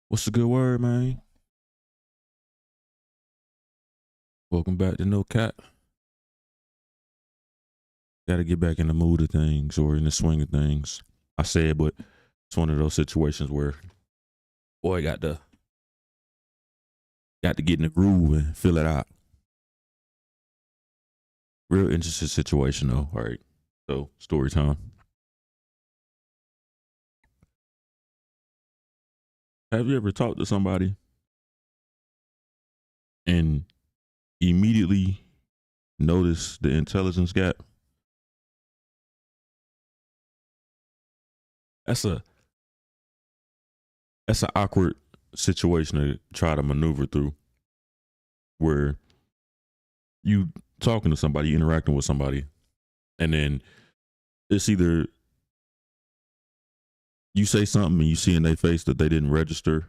What's the good word, man? Welcome back to No Cap. Got to get back in the mood of things or in the swing of things. I said, but it's one of those situations where, boy, got to get in the groove and fill it out. Real interesting situation though. All right, so story time. Have you ever talked to somebody and immediately noticed the intelligence gap? That's a that's an awkward situation to try to maneuver through, where you talking to somebody, interacting with somebody, and then it's either you say something and you see in their face that they didn't register,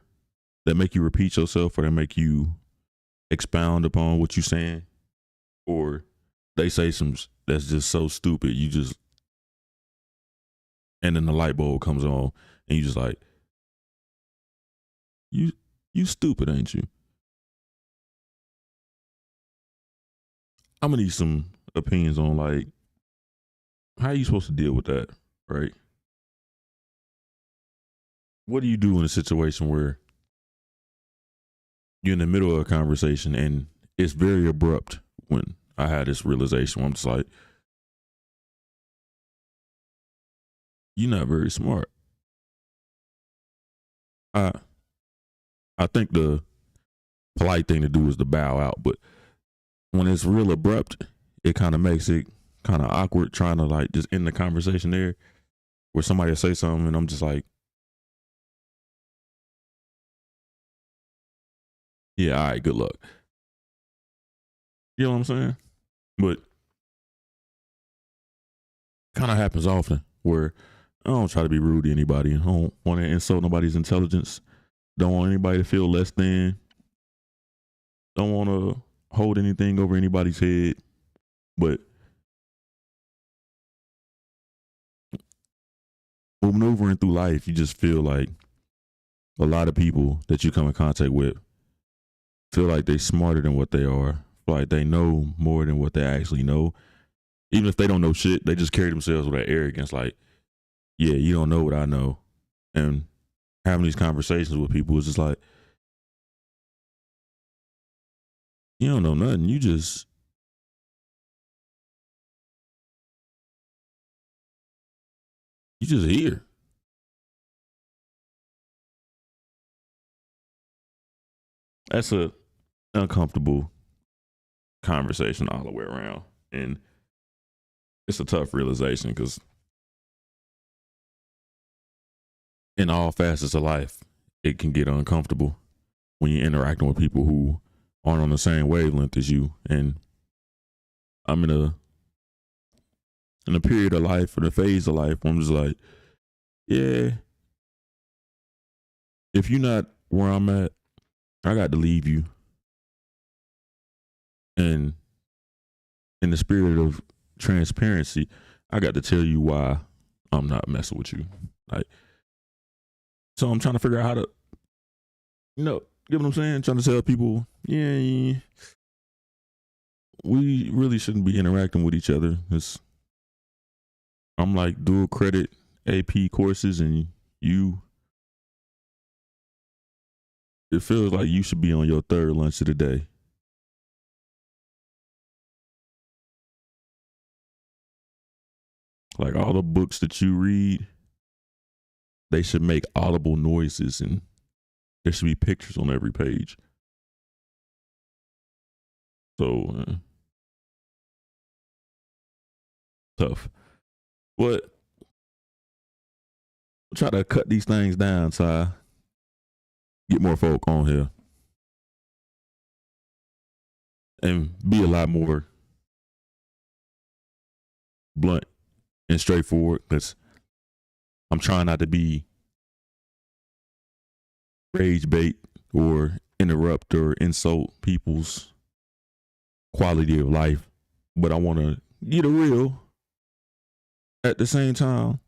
that make you repeat yourself, or they make you expound upon what you're saying, or they say some that's just so stupid you just, and then the light bulb comes on and you just like, you you stupid, ain't you? I'm gonna need some opinions on like how you supposed to deal with that, right? What do you do in a situation where you're in the middle of a conversation and it's very abrupt? When I had this realization, I'm just like, you're not very smart. I I think the polite thing to do is to bow out, but when it's real abrupt, it kind of makes it kind of awkward trying to like just end the conversation there, where somebody will say something and I'm just like, yeah, all right, good luck. You know what I'm saying? But kind of happens often where I don't try to be rude to anybody. I don't want to insult nobody's intelligence. Don't want anybody to feel less than. Don't want to hold anything over anybody's head. But maneuvering through life, you just feel like a lot of people that you come in contact with feel like they're smarter than what they are. Feel like they know more than what they actually know. Even if they don't know shit, they just carry themselves with that arrogance. Like, yeah, you don't know what I know. And having these conversations with people is just like, you don't know nothing. You just here. That's a uncomfortable conversation all the way around. And it's a tough realization because in all facets of life, it can get uncomfortable when you're interacting with people who aren't on the same wavelength as you. And I'm in a period of life, in a phase of life where I'm just like, yeah, if you're not where I'm at, I got to leave you. And in the spirit of transparency, I got to tell you why I'm not messing with you. Like, so I'm trying to figure out how to, get what I'm saying? Trying to tell people, yeah, we really shouldn't be interacting with each other. I'm like dual credit AP courses, and you, it feels like you should be on your third lunch of the day. Like all the books that you read, they should make audible noises and there should be pictures on every page. So tough. But try to cut these things down so I get more folk on here and be a lot more blunt and straightforward, because I'm trying not to be rage bait or interrupt or insult people's quality of life. But I want to get a real, at the same time,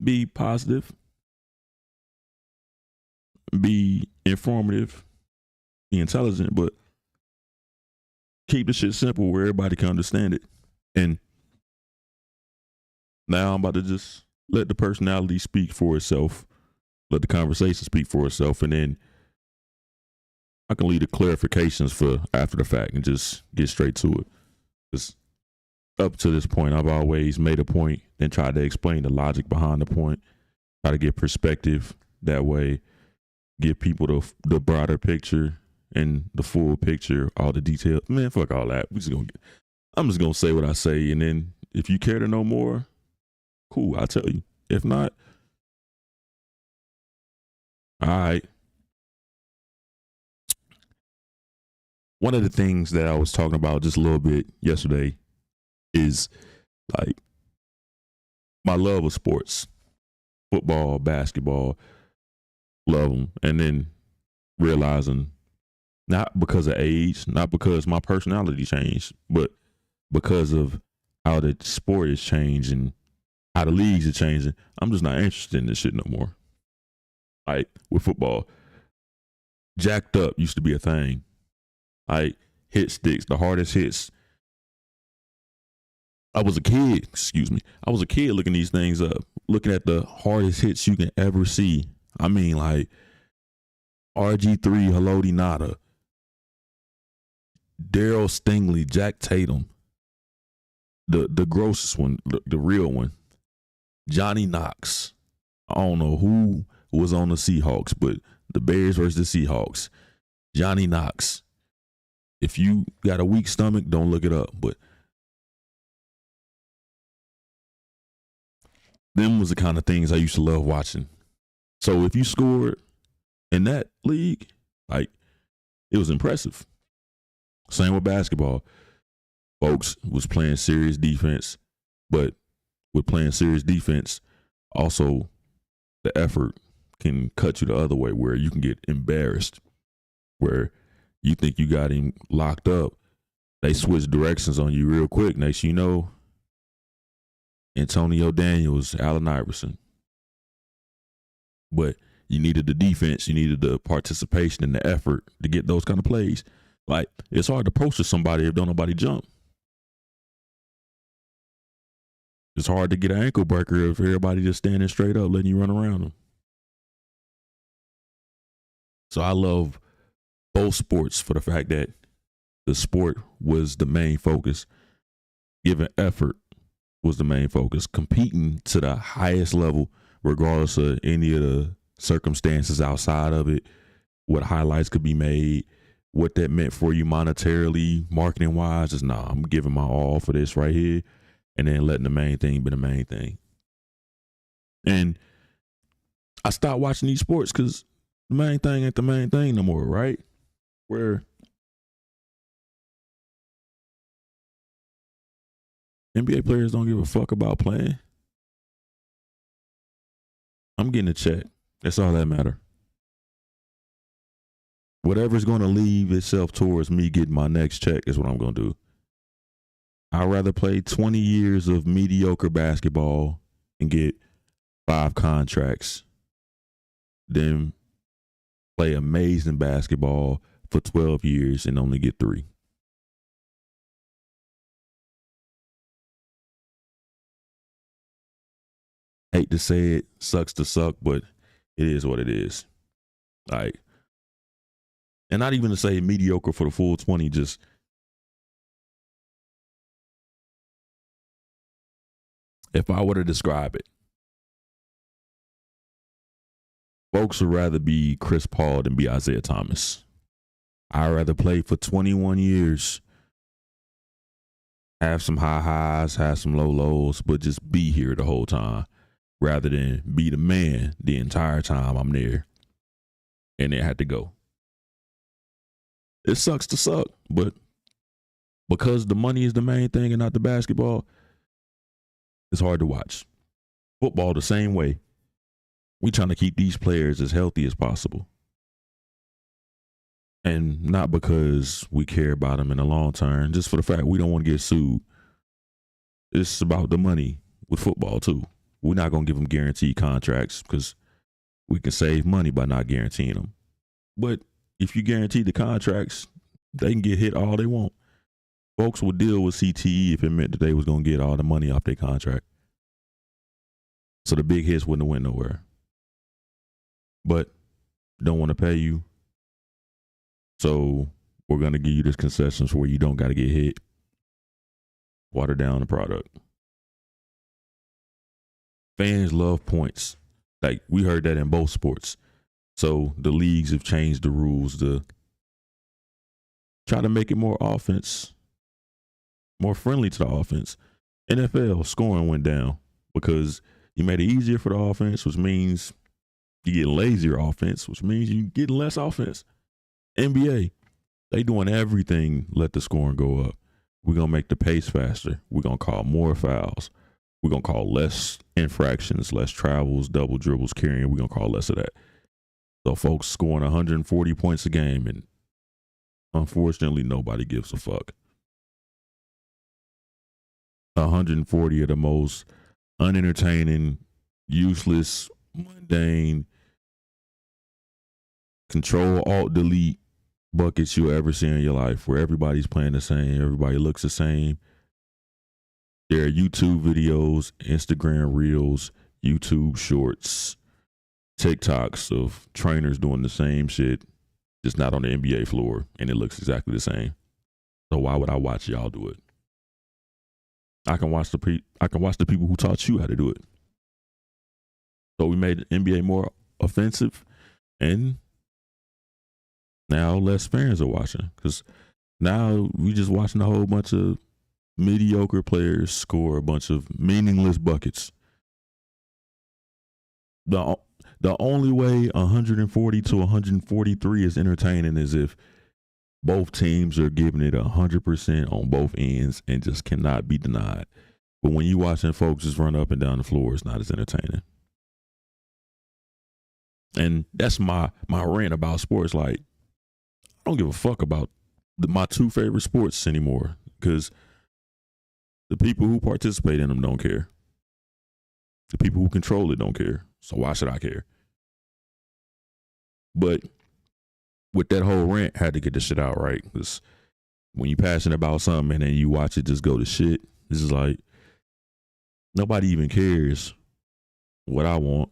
be positive be informative, be intelligent, but keep the shit simple where everybody can understand it. And now I'm about to just let the personality speak for itself, let the conversation speak for itself, and then I can leave the clarifications for after the fact and just get straight to it. Because up to this point, I've always made a point and tried to explain the logic behind the point, try to get perspective that way, give people the broader picture and the full picture, all the details. Man, fuck all that. I'm just gonna say what I say, and then if you care to know more, cool, I'll tell you. If not, all right. One of the things that I was talking about just a little bit yesterday is like my love of sports, football, basketball, love them, and then realizing not because of age, not because my personality changed, but because of how the sport is changing, how the leagues are changing. I'm just not interested in this shit no more. Like with football, jacked up used to be a thing. Like hit sticks, the hardest hits. I was a kid looking these things up, looking at the hardest hits you can ever see. I mean, like RG3, Haloti Nada, Daryl Stingley, Jack Tatum, the grossest one, the real one, Johnny Knox. I don't know who was on the Seahawks, but the Bears versus the Seahawks, Johnny Knox. If you got a weak stomach, don't look it up. But them was the kind of things I used to love watching. So if you scored in that league, like, it was impressive. Same with basketball. Folks was playing serious defense, but with playing serious defense, also the effort can cut you the other way where you can get embarrassed, where you think you got him locked up. They switch directions on you real quick. Next you know, Antonio Daniels, Allen Iverson. But you needed the defense, you needed the participation and the effort to get those kind of plays. Like, it's hard to poster somebody if don't nobody jump. It's hard to get an ankle breaker if everybody just standing straight up, letting you run around them. So I love both sports for the fact that the sport was the main focus. Giving effort was the main focus. Competing to the highest level, regardless of any of the circumstances outside of it, what highlights could be made, what that meant for you monetarily, marketing wise, is I'm giving my all for this right here, and then letting the main thing be the main thing. And I stopped watching these sports because the main thing ain't the main thing no more, right? Where NBA players don't give a fuck about playing. I'm getting a check. That's all that matter. Whatever's going to leave itself towards me getting my next check is what I'm going to do. I'd rather play 20 years of mediocre basketball and get 5 contracts than play amazing basketball for 12 years and only get 3. Hate to say it, sucks to suck, but it is what it is. Like, and not even to say mediocre for the full 20, just if I were to describe it, folks would rather be Chris Paul than be Isaiah Thomas. I'd rather play for 21 years, have some high highs, have some low lows, but just be here the whole time rather than be the man the entire time I'm there and then had to go. It sucks to suck, but because the money is the main thing and not the basketball, it's hard to watch. Football the same way. We trying to keep these players as healthy as possible. And not because we care about them in the long term, just for the fact we don't want to get sued. It's about the money with football too. We're not going to give them guaranteed contracts because We can save money by not guaranteeing them. But if you guarantee the contracts, they can get hit all they want. Folks would deal with CTE if it meant that they was going to get all the money off their contract. So the big hits wouldn't have went nowhere. But don't want to pay you. So we're going to give you this concessions where you don't got to get hit. Water down the product. Fans love points. Like, we heard that in both sports. So the leagues have changed the rules to try to make it more offense, more friendly to the offense. NFL scoring went down because you made it easier for the offense, which means you get lazier offense, which means you get less offense. NBA, they doing everything, let the scoring go up. We're going to make the pace faster. We're going to call more fouls. We're going to call less infractions, less travels, double dribbles, carrying. We're going to call less of that. So folks scoring 140 points a game, and unfortunately, nobody gives a fuck. 140 of the most unentertaining, useless, mundane, Control-Alt-Delete buckets you'll ever see in your life, where everybody's playing the same, everybody looks the same. There are YouTube videos, Instagram Reels, YouTube Shorts, TikToks of trainers doing the same shit, just not on the NBA floor, and it looks exactly the same. So why would I watch y'all do it? I can watch the people who taught you how to do it. So we made the NBA more offensive, and now less fans are watching, because now we just watching a whole bunch of mediocre players score a bunch of meaningless buckets. The only way 140 to 143 is entertaining is if both teams are giving it 100% on both ends and just cannot be denied. But when you watching folks just run up and down the floor, it's not as entertaining. And that's my rant about sports. Like, I don't give a fuck about my two favorite sports anymore, because the people who participate in them don't care. The people who control it don't care. So why should I care? But with that whole rant, had to get this shit out right. Because when you're passionate about something and then you watch it just go to shit, this is like, nobody even cares what I want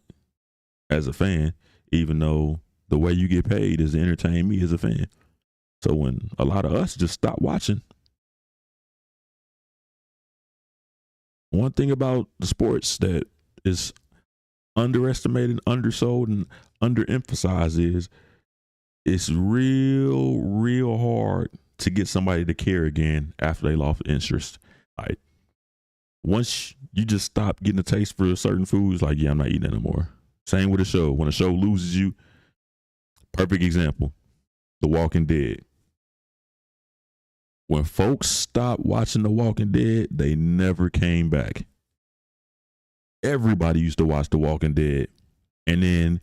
as a fan, even though the way you get paid is to entertain me as a fan. So when a lot of us just stop watching, one thing about the sports that is underestimated, undersold, and underemphasized is it's real hard to get somebody to care again after they lost interest. Like, once you just stop getting a taste for certain foods, like, yeah, I'm not eating that anymore. Same with a show. When a show loses you, perfect example, The Walking Dead. When folks stopped watching The Walking Dead, they never came back. Everybody used to watch The Walking Dead. And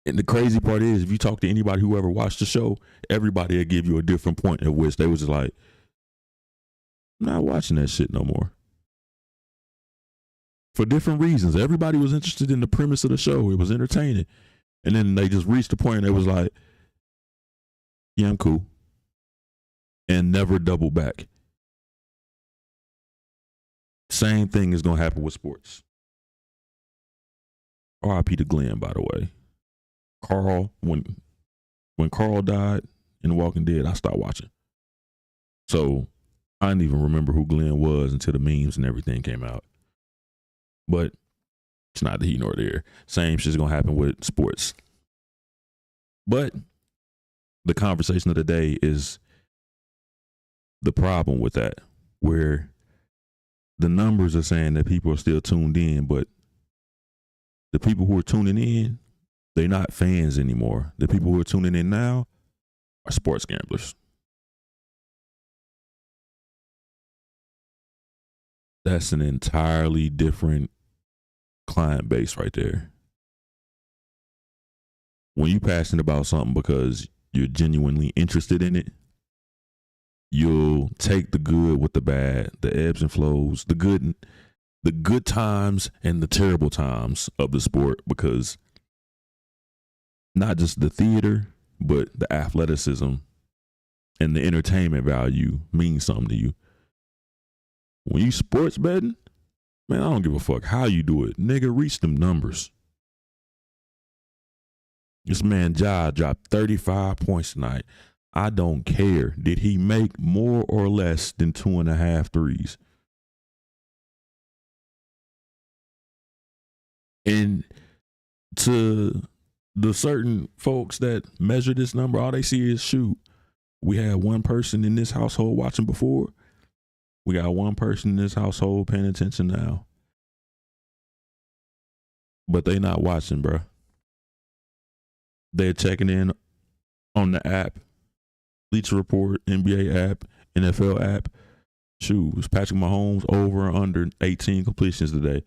the crazy part is, if you talk to anybody who ever watched the show, everybody will give you a different point at which they was just like, I'm not watching that shit no more. For different reasons. Everybody was interested in the premise of the show. It was entertaining. And then they just reached the point and they was like, yeah, I'm cool. And never double back. Same thing is going to happen with sports. R.I.P. to Glenn, by the way. Carl, when Carl died in The Walking Dead, I stopped watching. So I didn't even remember who Glenn was until the memes and everything came out. But it's not the heat nor there. Same shit's going to happen with sports. But the conversation of the day is the problem with that, where the numbers are saying that people are still tuned in, but the people who are tuning in, they're not fans anymore. The people who are tuning in now are sports gamblers. That's an entirely different client base right there. When you're passionate about something because you're genuinely interested in it, you'll take the good with the bad, the ebbs and flows, the good times and the terrible times of the sport, because not just the theater, but the athleticism and the entertainment value means something to you. When you sports betting, man, I don't give a fuck how you do it. Nigga, reach them numbers. This man Ja dropped 35 points tonight. I don't care. Did he make more or less than 2.5 threes? And to the certain folks that measure this number, all they see is shoot. We had one person in this household watching before. We got one person in this household paying attention now. But they not watching, bro. They're checking in on the app, Bleacher Report, NBA app, NFL app. Shoot, was Patrick Mahomes over or under 18 completions today?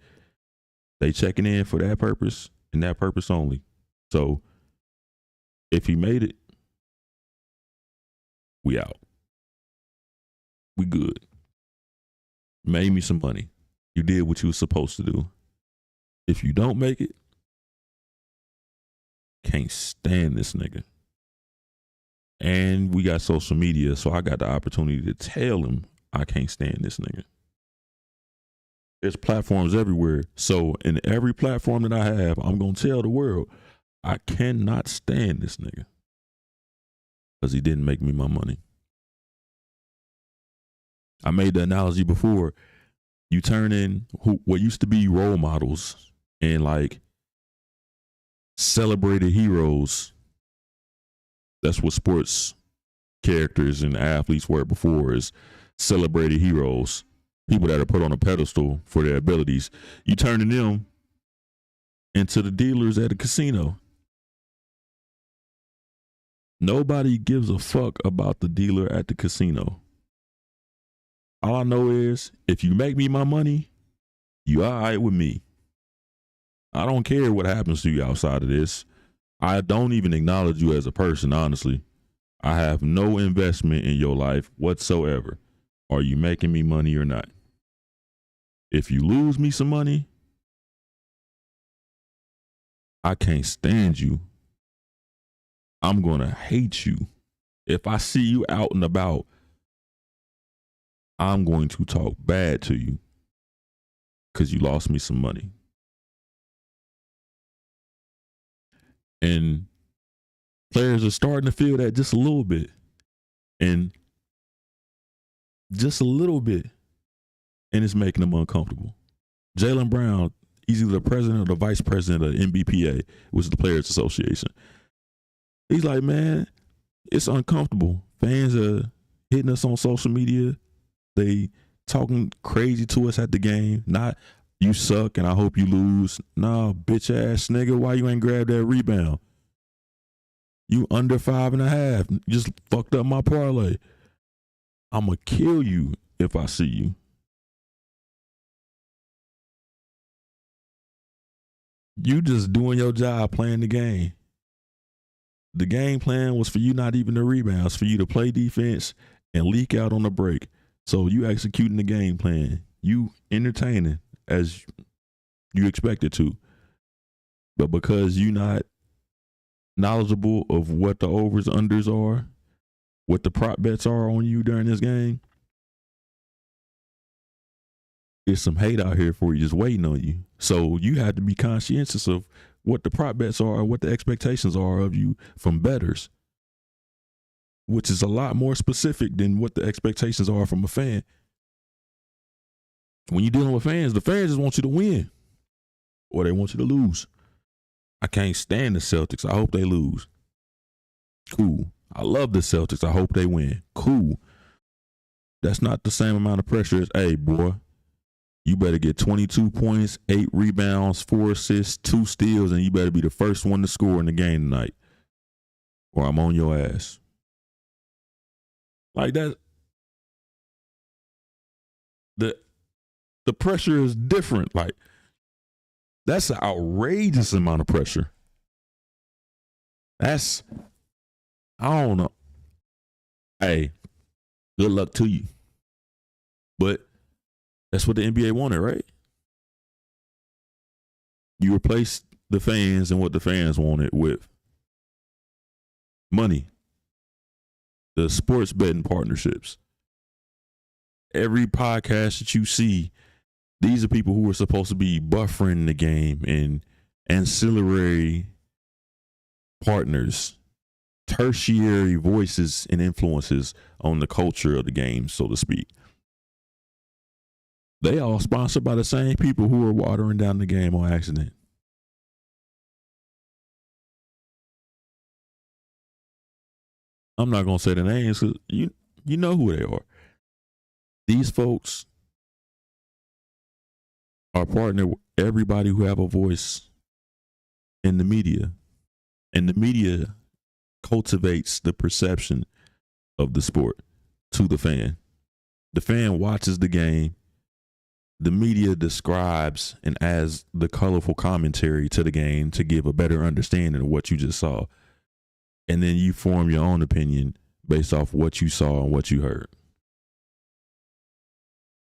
They checking in for that purpose and that purpose only. So if he made it, we out. We good. Made me some money. You did what you were supposed to do. If you don't make it, can't stand this nigga. And we got social media, so I got the opportunity to tell him I can't stand this nigga. There's platforms everywhere. So in every platform that I have, I'm going to tell the world, I cannot stand this nigga. Because he didn't make me my money. I made the analogy before. You turn in what used to be role models and like celebrated heroes. That's what sports characters and athletes were before, is celebrated heroes. People that are put on a pedestal for their abilities. You turning them into the dealers at a casino. Nobody gives a fuck about the dealer at the casino. All I know is if you make me my money, you all right with me. I don't care what happens to you outside of this. I don't even acknowledge you as a person, honestly. I have no investment in your life whatsoever. Are you making me money or not? If you lose me some money, I can't stand you. I'm going to hate you. If I see you out and about, I'm going to talk bad to you because you lost me some money. And players are starting to feel that just a little bit. And just a little bit. And it's making them uncomfortable. Jaylen Brown, he's either the president or the vice president of the NBPA, which is the Players Association. He's like, man, it's uncomfortable. Fans are hitting us on social media. They talking crazy to us at the game. Not, you suck and I hope you lose. Nah, bitch ass nigga, why you ain't grabbed that rebound? You under 5.5. You just fucked up my parlay. I'ma kill you if I see you. You just doing your job, playing the game. The game plan was for you not even to rebounds, for you to play defense and leak out on the break. So you executing the game plan. You entertaining as you expected to. But because you not knowledgeable of what the overs, unders are, what the prop bets are on you during this game, there's some hate out here for you just waiting on you. So you have to be conscientious of what the prop bets are, what the expectations are of you from bettors, which is a lot more specific than what the expectations are from a fan. When you're dealing with fans, the fans just want you to win or they want you to lose. I can't stand the Celtics. I hope they lose. Cool. I love the Celtics. I hope they win. Cool. That's not the same amount of pressure as, hey, boy, you better get 22 points, 8 rebounds, 4 assists, 2 steals, and you better be the first one to score in the game tonight, or I'm on your ass. Like that. The pressure is different. Like, that's an outrageous amount of pressure. That's, I don't know. Hey, good luck to you. But that's what the NBA wanted, right? You replaced the fans and what the fans wanted with Money. The sports betting partnerships. Every podcast that you see, these are people who are supposed to be buffering the game and ancillary partners, tertiary voices and influences on the culture of the game, so to speak. They all sponsored by the same people who are watering down the game on accident. I'm not gonna say the names because you know who they are. These folks are partnered with everybody who have a voice in the media, and the media cultivates the perception of the sport to the fan. The fan watches the game. The media describes and adds the colorful commentary to the game to give a better understanding of what you just saw. And then you form your own opinion based off what you saw and what you heard.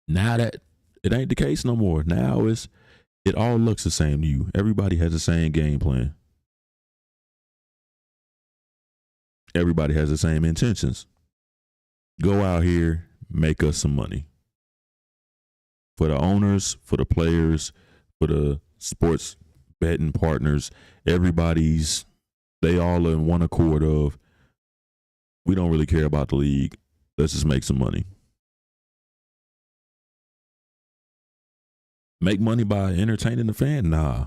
Now that it ain't the case no more. Now it all looks the same to you. Everybody has the same game plan. Everybody has the same intentions. Go out here, make us some money. For the owners, for the players, for the sports betting partners, they all in one accord of, we don't really care about the league. Let's just make some money. Make money by entertaining the fan? Nah.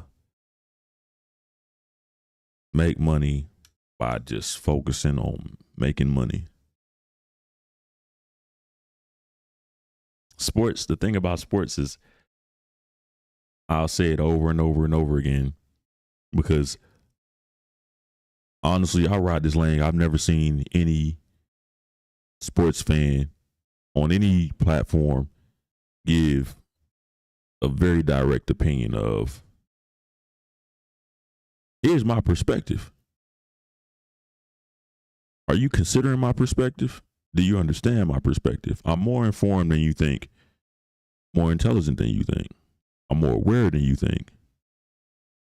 Make money by just focusing on making money. Sports, the thing about sports is, I'll say it over and over and over again, because honestly, I ride this lane. I've never seen any sports fan on any platform give a very direct opinion of, here's my perspective. Are you considering my perspective? Do you understand my perspective? I'm more informed than you think, more intelligent than you think. I'm more aware than you think.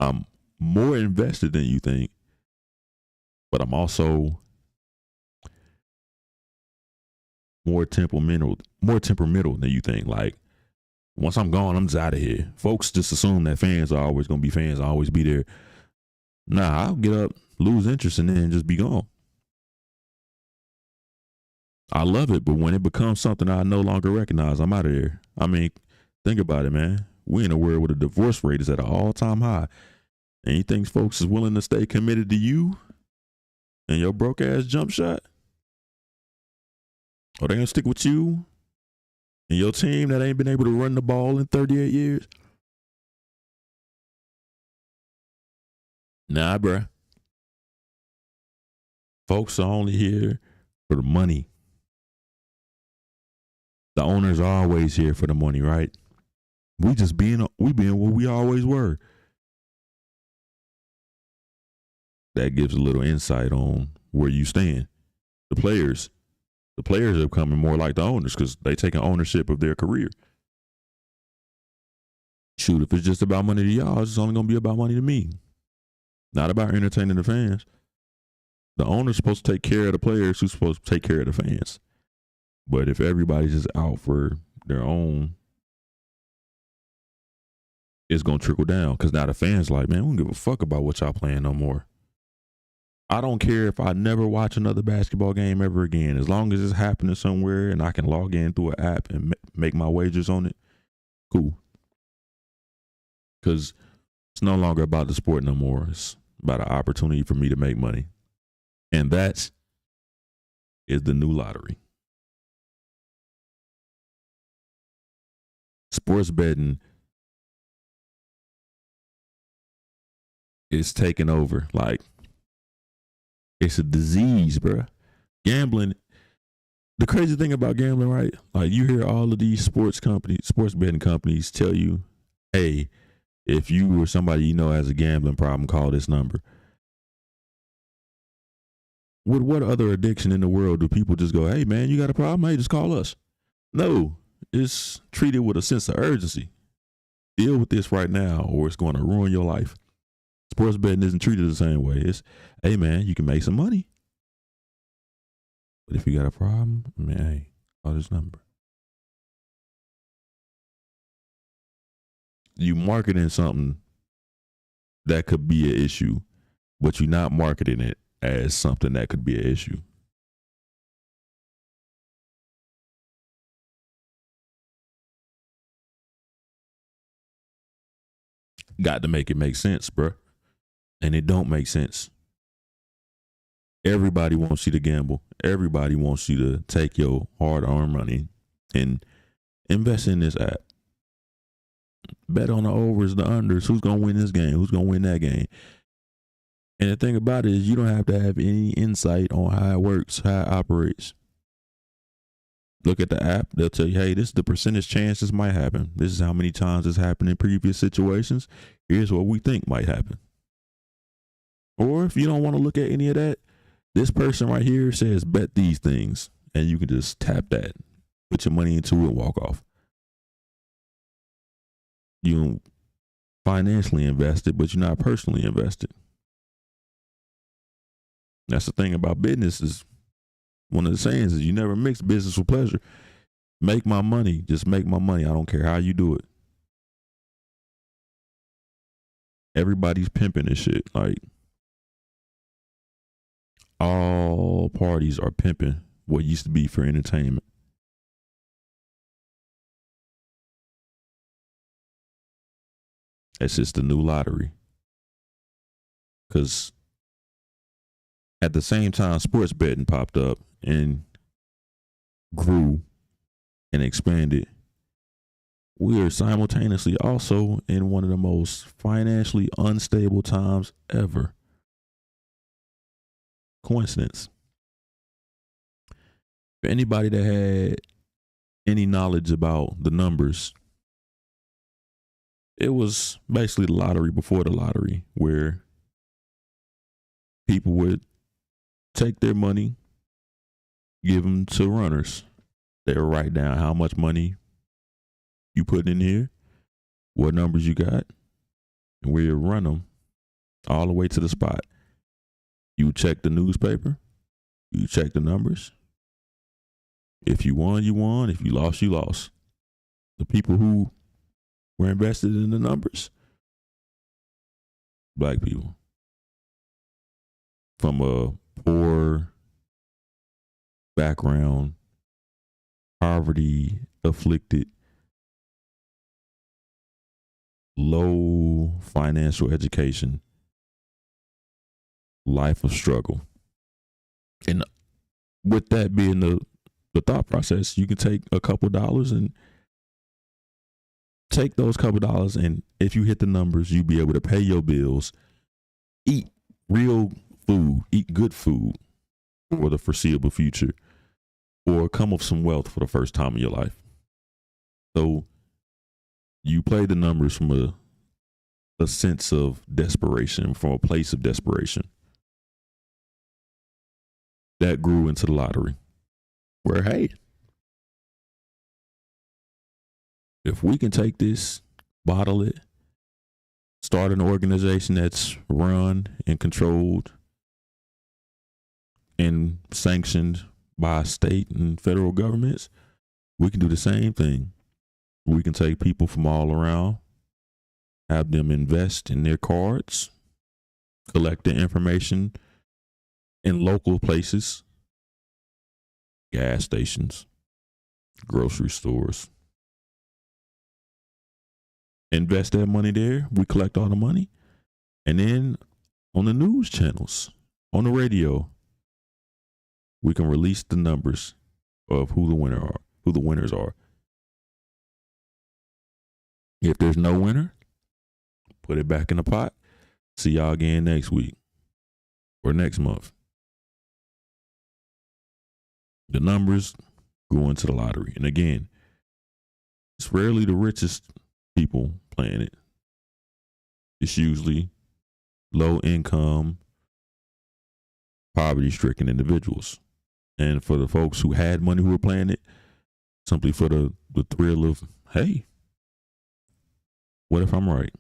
I'm more invested than you think, but I'm also more temperamental than you think. Like, once I'm gone, I'm just out of here. Folks just assume that fans are always going to be fans, I'll always be there. Nah, I'll get up, lose interest, and then just be gone. I love it, but when it becomes something I no longer recognize, I'm out of there. I mean, think about it, man. We in a world where the divorce rate is at an all-time high. And you think folks is willing to stay committed to you and your broke-ass jump shot? Or they going to stick with you and your team that ain't been able to run the ball in 38 years? Nah, bruh. Folks are only here for the money. The owners are always here for the money, right? We being what we always were. That gives a little insight on where you stand. The players are becoming more like the owners because they taking ownership of their career. Shoot, if it's just about money to y'all, it's only gonna be about money to me. Not about entertaining the fans. The owner's supposed to take care of the players who's supposed to take care of the fans. But if everybody's just out for their own, it's going to trickle down. Because now the fans like, man, we don't give a fuck about what y'all playing no more. I don't care if I never watch another basketball game ever again. As long as it's happening somewhere and I can log in through an app and make my wagers on it, cool. Because it's no longer about the sport no more. It's about an opportunity for me to make money. And that is the new lottery. Sports betting is taking over. Like, it's a disease, bro. Gambling. The crazy thing about gambling, right? Like, you hear all of these sports betting companies tell you, hey, if you or somebody you know has a gambling problem, call this number. What other addiction in the world do people just go, hey, man, you got a problem? Hey, just call us. No. It's treated with a sense of urgency. Deal with this right now or it's going to ruin your life. Sports betting isn't treated the same way. It's, hey man, you can make some money. But if you got a problem, man, hey, call this number. You marketing something that could be an issue, but you're not marketing it as something that could be an issue. Got to make it make sense, bro. And it don't make sense. Everybody wants you to gamble. Everybody wants you to take your hard-earned money and invest in this app. Bet on the overs, the unders. Who's gonna win this game? Who's gonna win that game? And the thing about it is, you don't have to have any insight on how it works, how it operates. Look at the app. They'll tell you, hey, this is the percentage chance this might happen. This is how many times this happened in previous situations. Here's what we think might happen. Or if you don't want to look at any of that, this person right here says bet these things, and you can just tap that, put your money into it, and walk off. You financially invested, but you're not personally invested. That's the thing about business. Is one of the sayings is you never mix business with pleasure. Make my money, just make my money. I don't care how you do it. Everybody's pimping this shit. Like, all parties are pimping what used to be for entertainment. It's just the new lottery. Because at the same time, sports betting popped up and grew and expanded. We are simultaneously also in one of the most financially unstable times ever. Coincidence? For anybody that had any knowledge about the numbers, it was basically the lottery before the lottery, where people would take their money, give them to runners. They would write down how much money you put in here, what numbers you got, and where you run them all the way to the spot. You check the newspaper, you check the numbers. If you won, you won. If you lost, you lost. The people who were invested in the numbers, black people from a poor background, poverty afflicted, low financial education, life of struggle. And with that being the thought process, you can take a couple dollars and take those couple dollars, and if you hit the numbers, you'll be able to pay your bills, eat real food, eat good food for the foreseeable future, or come with some wealth for the first time in your life. So you play the numbers from a sense of desperation, from a place of desperation. That grew into the lottery, where, hey, if we can take this, bottle it, start an organization that's run and controlled and sanctioned by state and federal governments, we can do the same thing. We can take people from all around, have them invest in their cards, collect the information in local places, gas stations, grocery stores. Invest that money there. We collect all the money. And then on the news channels, on the radio, we can release the numbers of who the winners are. If there's no winner, put it back in the pot. See y'all again next week or next month. The numbers go into the lottery. And again, it's rarely the richest people playing it. It's usually low income, poverty stricken individuals. And for the folks who had money who were playing it, simply for the thrill of, hey, what if I'm right?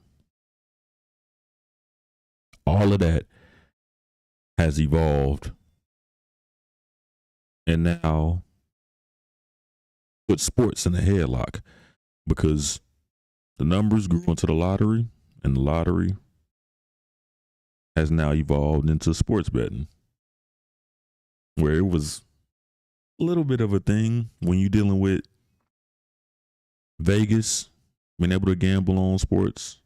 All of that has evolved and now put sports in a headlock because the numbers grew into the lottery, and the lottery has now evolved into sports betting, where it was a little bit of a thing when you're dealing with Vegas, being able to gamble on sports,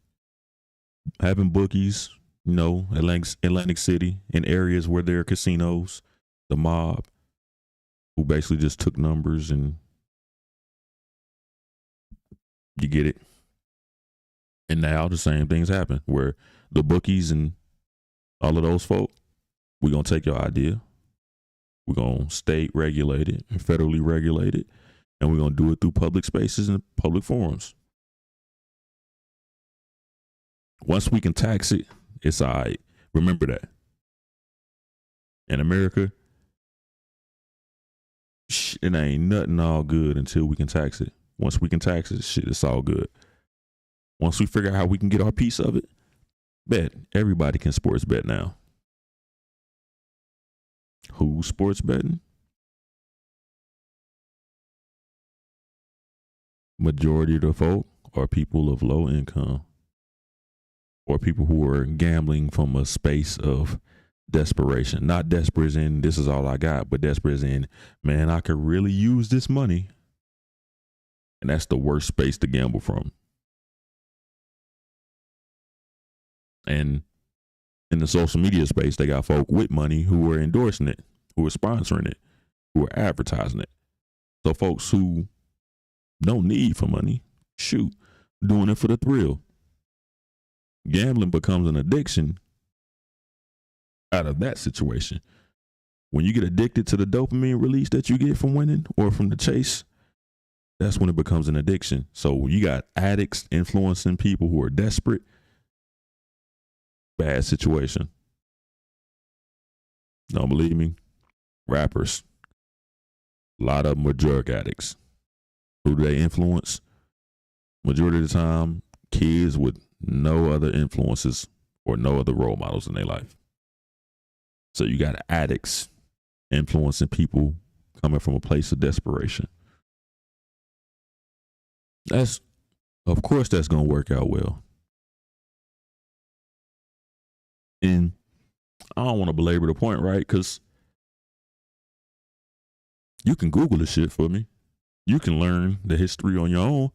having bookies, Atlantic City, in areas where there are casinos, the mob, who basically just took numbers and you get it. And now the same things happen where the bookies and all of those folk, we're going to take your idea. We're going to state regulated and federally regulated, and we're going to do it through public spaces and public forums. Once we can tax it, it's all right. Remember that. In America, it ain't nothing all good until we can tax it. Once we can tax it, it's all good. Once we figure out how we can get our piece of it, bet everybody can sports bet now. Who's sports betting? Majority of the folk are people of low income or people who are gambling from a space of desperation. Not desperate as in this is all I got, but desperate as in, man, I could really use this money. And that's the worst space to gamble from. And in the social media space, they got folk with money who are endorsing it, who are sponsoring it, who are advertising it. So folks who don't need for money, doing it for the thrill. Gambling becomes an addiction out of that situation. When you get addicted to the dopamine release that you get from winning or from the chase, that's when it becomes an addiction. So you got addicts influencing people who are desperate. Bad situation. Don't believe me? Rappers. A lot of them are drug addicts. Who do they influence? Majority of the time, kids with no other influences or no other role models in their life. So you got addicts influencing people coming from a place of desperation. Of course, that's going to work out well. And I don't want to belabor the point, right? Because you can Google this shit for me. You can learn the history on your own.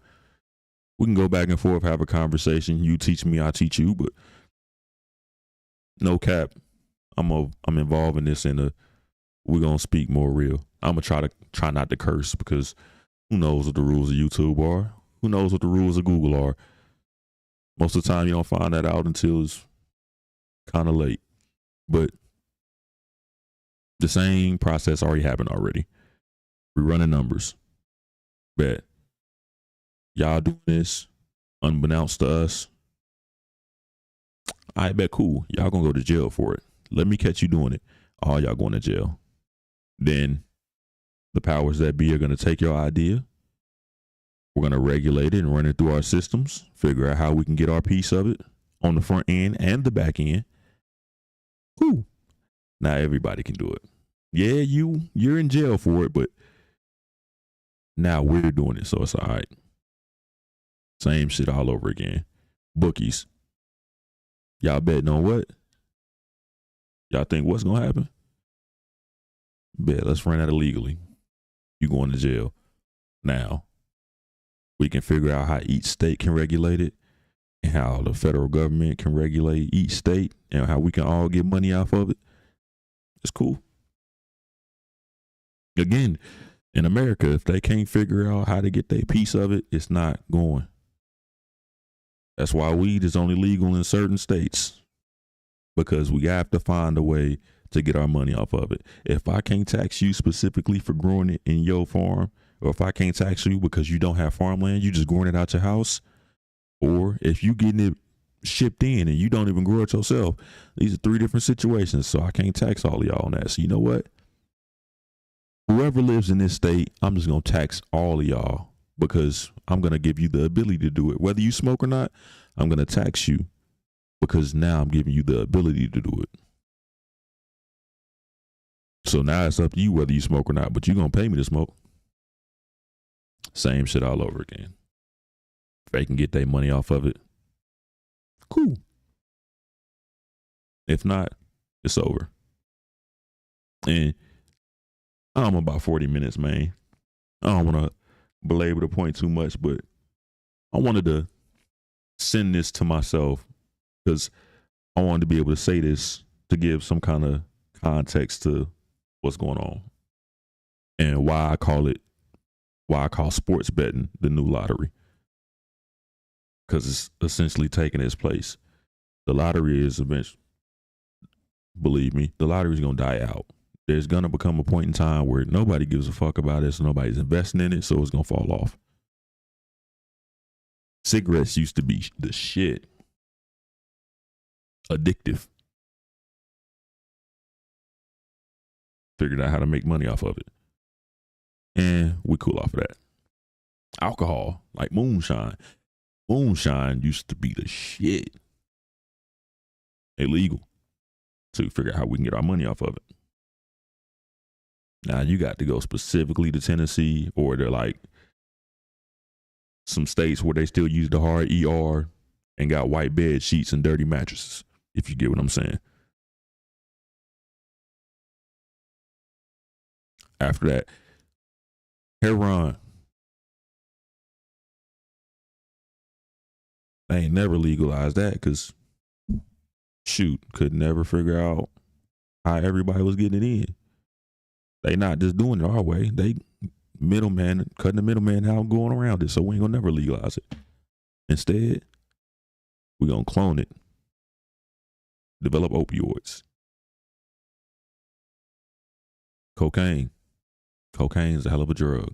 We can go back and forth, have a conversation. You teach me, I teach you. But no cap, I'm involved in this, and we're gonna speak more real. I'm gonna try not to curse because who knows what the rules of YouTube are? Who knows what the rules of Google are? Most of the time, you don't find that out until it's kind of late. But the same process already happened already. We're running numbers. Bet. Y'all doing this unbeknownst to us. I bet cool. Y'all gonna go to jail for it. Let me catch you doing it. All y'all going to jail. Then the powers that be are gonna take your idea. We're gonna regulate it and run it through our systems. Figure out how we can get our piece of it on the front end and the back end. Whew. Now everybody can do it. Yeah, you're in jail for it, but now we're doing it, so it's all right. Same shit all over again. Bookies. Y'all betting on what? Y'all think what's gonna happen? Bet, let's run that illegally. You going to jail. Now, we can figure out how each state can regulate it and how the federal government can regulate each state and how we can all get money off of it. It's cool. Again, in America, if they can't figure out how to get their piece of it, it's not going. That's why weed is only legal in certain states, because we have to find a way to get our money off of it. If I can't tax you specifically for growing it in your farm, or if I can't tax you because you don't have farmland, you just growing it out your house, or if you getting it shipped in and you don't even grow it yourself, these are three different situations. So I can't tax all of y'all on that. So you know what? Whoever lives in this state, I'm just going to tax all of y'all because I'm going to give you the ability to do it. Whether you smoke or not, I'm going to tax you because now I'm giving you the ability to do it. So now it's up to you whether you smoke or not, but you're going to pay me to smoke. Same shit all over again. If they can get their money off of it, cool. If not, it's over. And I'm about 40 minutes, man. I don't want to belabor the point too much, but I wanted to send this to myself because I wanted to be able to say this to give some kind of context to what's going on and why I call sports betting the new lottery. Because it's essentially taking its place. The lottery is eventually, believe me, the lottery is going to die out. There's going to become a point in time where nobody gives a fuck about it, so nobody's investing in it, so it's going to fall off. Cigarettes used to be the shit. Addictive. Figured out how to make money off of it. And we cool off of that. Alcohol, like moonshine. Moonshine used to be the shit. Illegal. To figure out how we can get our money off of it. Now you got to go specifically to Tennessee, or they're like some states where they still use the hard ER and got white bed sheets and dirty mattresses, if you get what I'm saying. After that, heroin. They ain't never legalized that because, shoot, could never figure out how everybody was getting it in. They not just doing it our way. They middleman, cutting the middleman out, going around it. So we ain't gonna never legalize it. Instead, we gonna clone it. Develop opioids. Cocaine. Cocaine is a hell of a drug.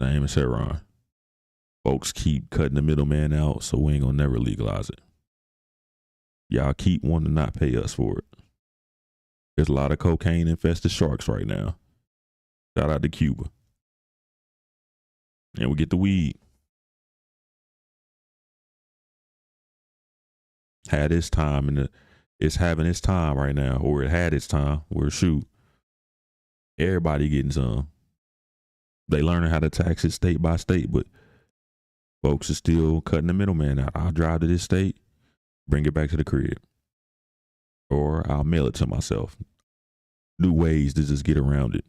Same as heroin. Folks keep cutting the middleman out, so we ain't gonna never legalize it. Y'all keep wanting to not pay us for it. There's a lot of cocaine infested sharks right now. Shout out to Cuba. And we get the weed. Had its time, and it's having its time right now, or it had its time. Where shoot, everybody getting some. They learning how to tax it state by state, but folks are still cutting the middleman out. I'll drive to this state, bring it back to the crib, or I'll mail it to myself. New ways to just get around it.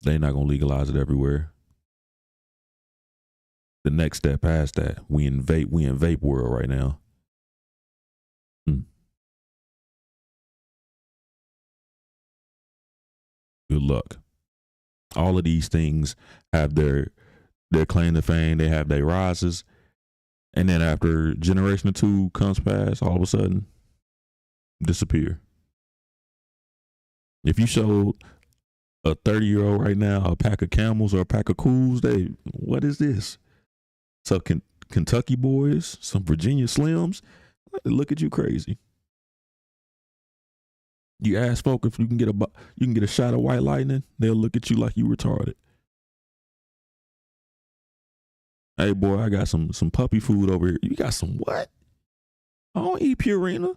They're not gonna legalize it everywhere. The next step past that, we in vape world right now. Good luck. All of these things have their claim to fame. They have their rises, and then after generation or two comes past, all of a sudden disappear. If you showed a 30-year-old right now a pack of Camels or a pack of Cools, what is this? So Kentucky boys, some Virginia Slims, look at you crazy. You ask folk if you can get a shot of White Lightning, they'll look at you like you retarded. Hey boy, I got some puppy food over here. You got some what? I don't eat Purina.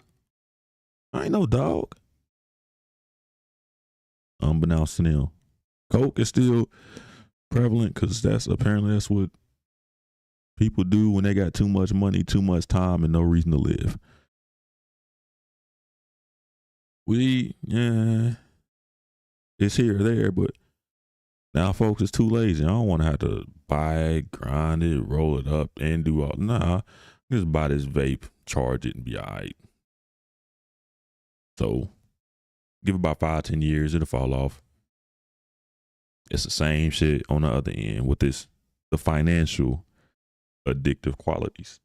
I ain't no dog. Unbeknownst to them, Coke is still prevalent because that's what people do when they got too much money, too much time, and no reason to live. It's here or there, but now folks is too lazy. I don't want to have to buy it, grind it, roll it up, and do all. Nah, just buy this vape, charge it, and be all right. So give it about 5-10 years, it'll fall off. It's the same shit on the other end with the financial addictive qualities.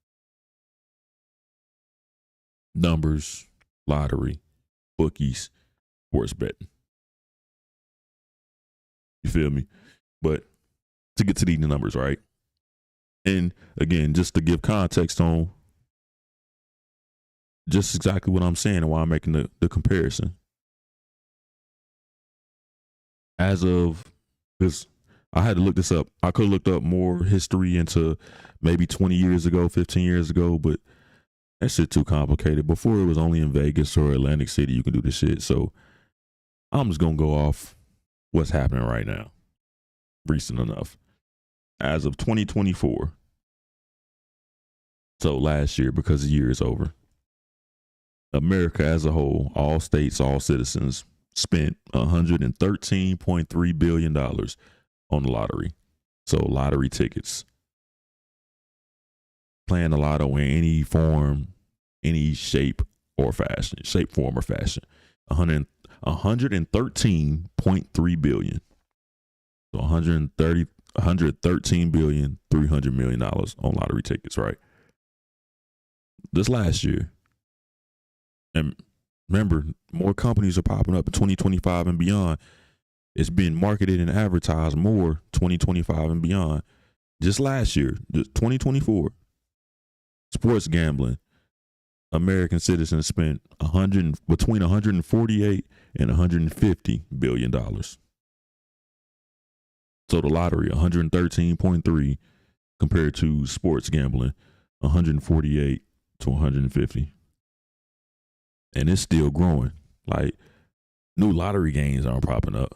Numbers, lottery, bookies, sports betting. You feel me? But to get to these numbers, right? And again, just to give context on just exactly what I'm saying and why I'm making the comparison. As of, because I had to look this up. I could have looked up more history into maybe 20 years ago, 15 years ago, but That shit too complicated. Before it was only in Vegas or Atlantic City you can do this shit. So I'm just gonna go off what's happening right now. Recent enough. As of 2024. So last year, because the year is over. America as a whole, all states, all citizens, spent $113.3 billion on the lottery. So lottery tickets. Playing the lotto in any form, any shape or fashion. 113.3 billion. So 113 billion, $300 million on lottery tickets, right? This last year. And remember, more companies are popping up in 2025 and beyond. It's been marketed and advertised more 2025 and beyond. Just last year, just 2024, sports gambling, American citizens spent between 148 and 150 billion dollars. So the lottery, 113.3 compared to sports gambling, 148 to 150. And it's still growing. Like, new lottery games aren't popping up.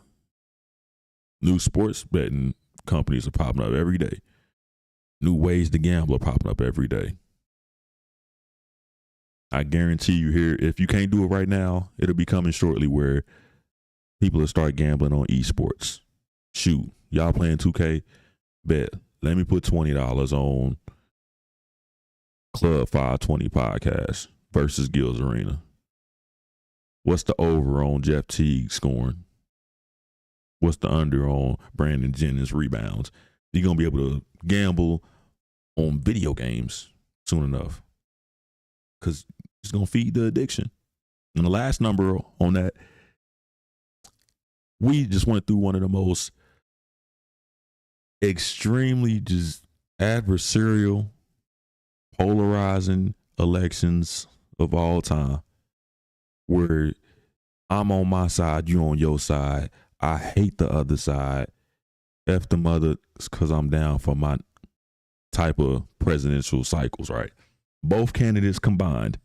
New sports betting companies are popping up every day. New ways to gamble are popping up every day. I guarantee you here, if you can't do it right now, it'll be coming shortly where people will start gambling on esports. Shoot, y'all playing 2K? Bet. Let me put $20 on Club 520 podcast versus Gills Arena. What's the over on Jeff Teague scoring? What's the under on Brandon Jennings rebounds? You're going to be able to gamble on video games soon enough because it's going to feed the addiction. And the last number on that, we just went through one of the most extremely just adversarial, polarizing elections of all time, where I'm on my side, you on your side. I hate the other side. F the mother, because I'm down for my type of presidential cycles, right? Both candidates combined,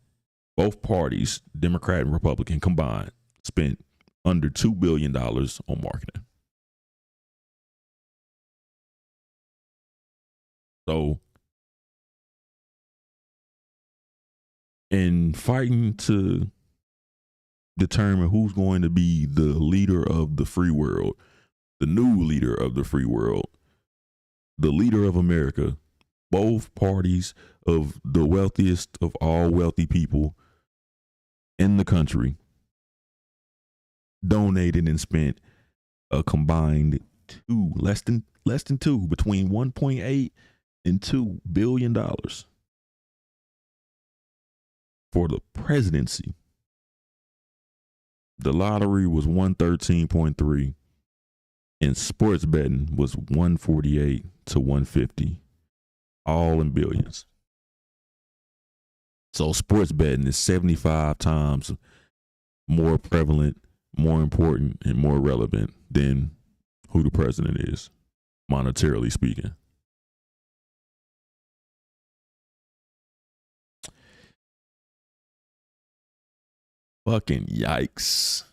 both parties, Democrat and Republican combined, spent under $2 billion on marketing. So, in fighting to determine who's going to be the leader of the free world, the new leader of the free world, the leader of America, both parties of the wealthiest of all wealthy people in the country donated and spent a combined less than two, between 1.8 and $2 billion for the presidency. The lottery was 113.3 and sports betting was 148 to 150, all in billions. So sports betting is 75 times more prevalent, more important, and more relevant than who the president is, monetarily speaking. Fucking yikes.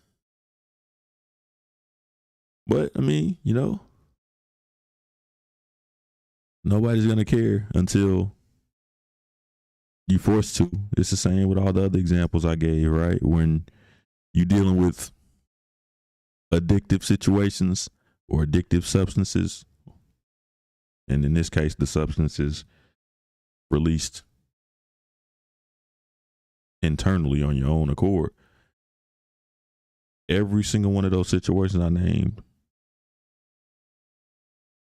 But, I mean, nobody's going to care until you're forced to. It's the same with all the other examples I gave, right? When you're dealing with addictive situations or addictive substances, and in this case, the substances released internally on your own accord. Every single one of those situations I named,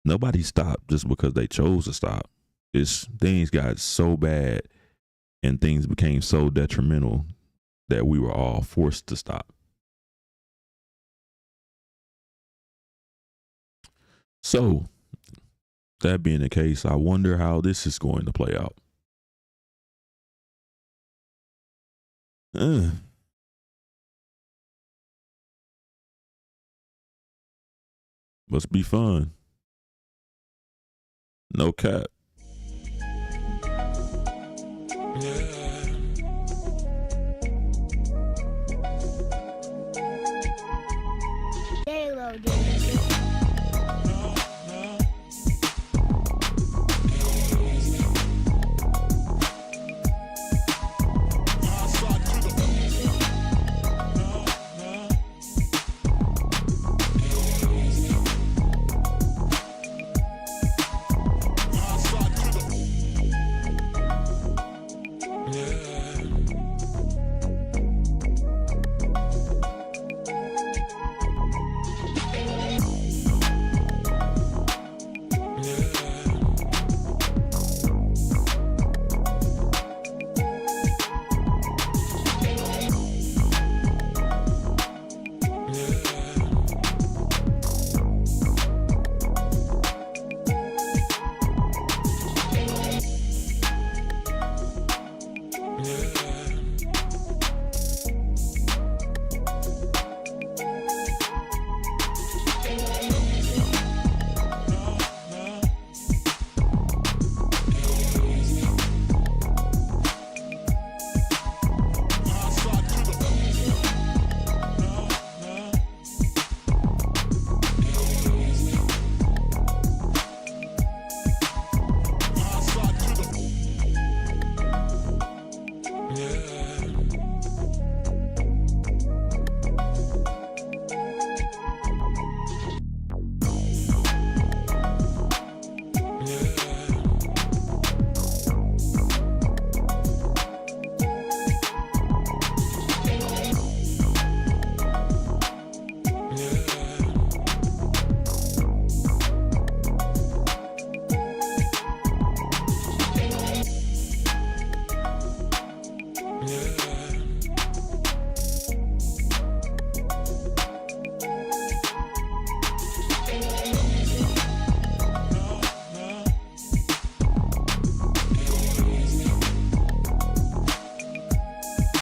nobody stopped just because they chose to stop. Things got so bad and things became so detrimental that we were all forced to stop. So, that being the case, I wonder how this is going to play out. Must be fun. No cap. Yeah. Yeah.